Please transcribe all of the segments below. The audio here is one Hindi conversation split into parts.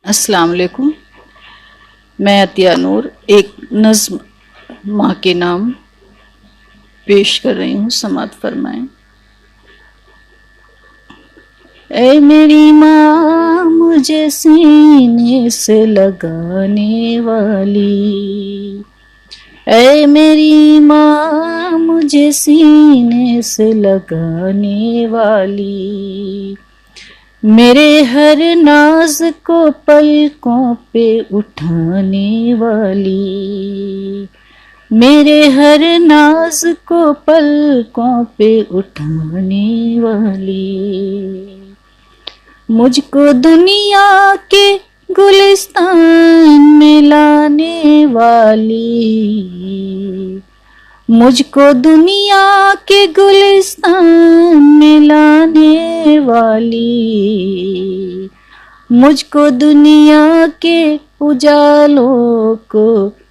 अस्सलाम वालेकुम। मैं अतिया नूर एक नज़्म माँ के नाम पेश कर रही हूँ, समात फरमाएं। ऐ मेरी माँ मुझे सीने से लगाने वाली, ऐ मेरी माँ मुझे सीने से लगाने वाली, मेरे हर नाज को पलकों पे उठाने वाली, मेरे हर नाज को पलकों पे उठाने वाली, मुझको दुनिया के गुलिस्तान में लाने वाली, मुझको दुनिया के गुलिस्तान में लाने वाली, मुझको दुनिया के उजालों को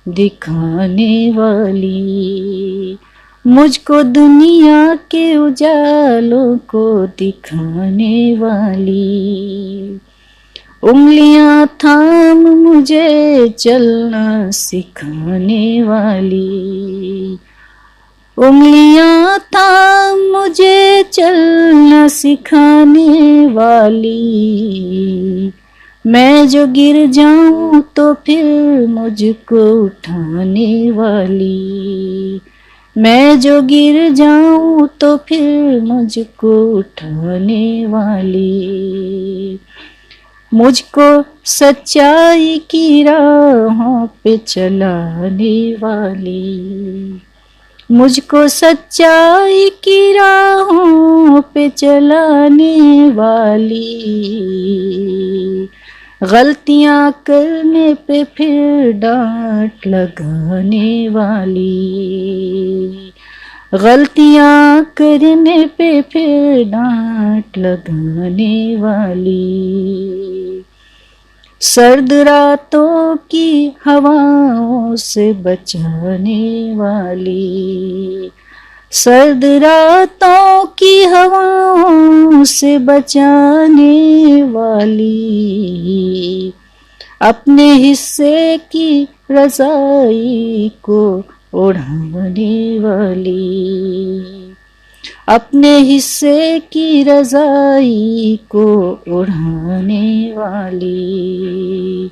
दिखाने वाली, मुझको दुनिया के उजालों को दिखाने वाली, उंगलियां थाम मुझे चलना सिखाने वाली, उंगलियां थाम मुझे चलना सिखाने वाली, मैं जो गिर जाऊं तो फिर मुझको उठाने वाली, मैं जो गिर जाऊं तो फिर मुझको उठाने वाली, मुझको सच्चाई की राहों पे चलाने वाली, मुझको सच्चाई की राहों पे चलाने वाली, गलतियां करने पे फिर डांट लगाने वाली, गलतियां करने पे फिर डांट लगाने वाली, सर्द रातों की हवाओं से बचाने वाली, सर्द रातों की हवाओं से बचाने वाली, अपने हिस्से की रज़ाई को ओढ़ाने वाली, अपने हिस्से की रज़ाई को ओढ़ाने वाली,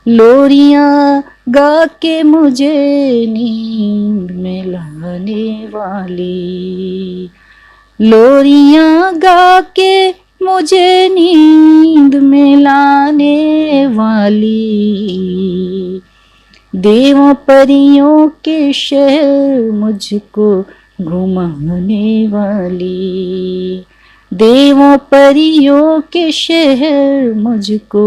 लोरियां गा के मुझे नींद में लाने वाली, लोरियां गा के मुझे नींद में लाने वाली, देवों परियों के शहर मुझको घुमाने वाली, देवों परियों के शहर मुझको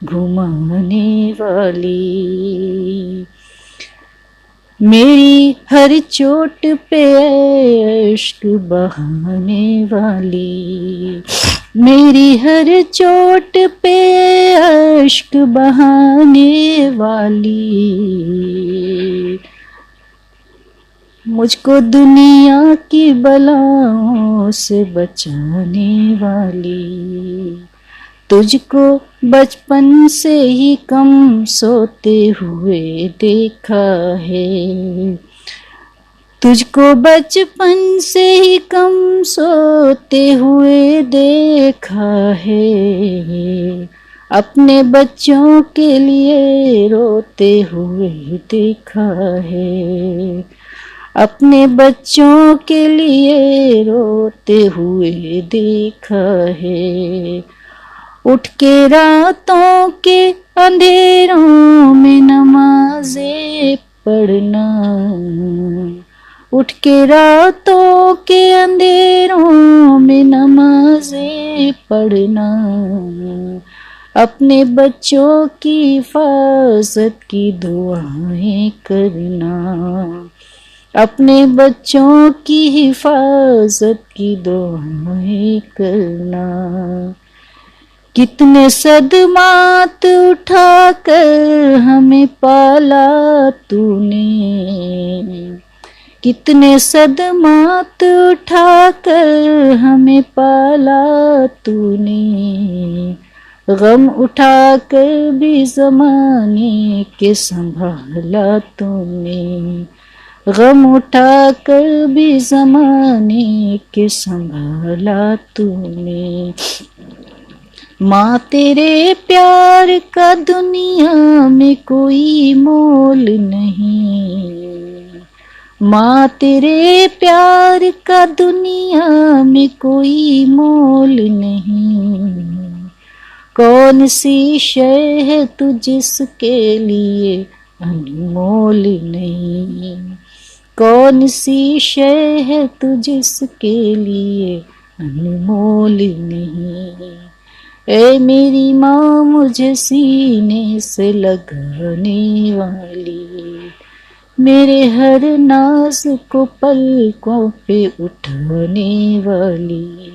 घुमाने वाली, मेरी हर चोट पे इश्क बहाने वाली, मेरी हर चोट पे इश्क बहाने वाली, मुझको दुनिया की बलाओं से बचाने वाली, तुझको बचपन से ही कम सोते हुए देखा है, तुझको बचपन से ही कम सोते हुए देखा है, अपने बच्चों के लिए रोते हुए देखा है, अपने बच्चों के लिए रोते हुए देखा है, उठ के रातों के अंधेरों में नमाज़ें पढ़ना, उठ के रातों के अंधेरों में नमाज़ें पढ़ना, अपने बच्चों की हिफाजत की दुआएं करना, अपने बच्चों की हिफाजत की दुआएं करना, कितने सदमात उठा कर हमें पाला तूने, कितने सदमात उठाकर हमें पाला तूने, गम उठाकर भी ज़माने के संभाला तूने, गम उठाकर भी ज़माने के संभाला तूने। माँ तेरे प्यार का दुनिया में कोई मोल नहीं, माँ तेरे प्यार का दुनिया में कोई मोल नहीं। कौन सी शय है तू जिसके लिए अनमोल नहीं, कौन सी शय है तू जिसके लिए अनमोल नहीं। ऐ मेरी माँ मुझे सीने से लगाने वाली, मेरे हर नाज को पलकों पे उठाने वाली।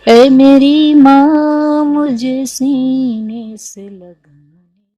ऐ मेरी माँ मुझे सीने से लगा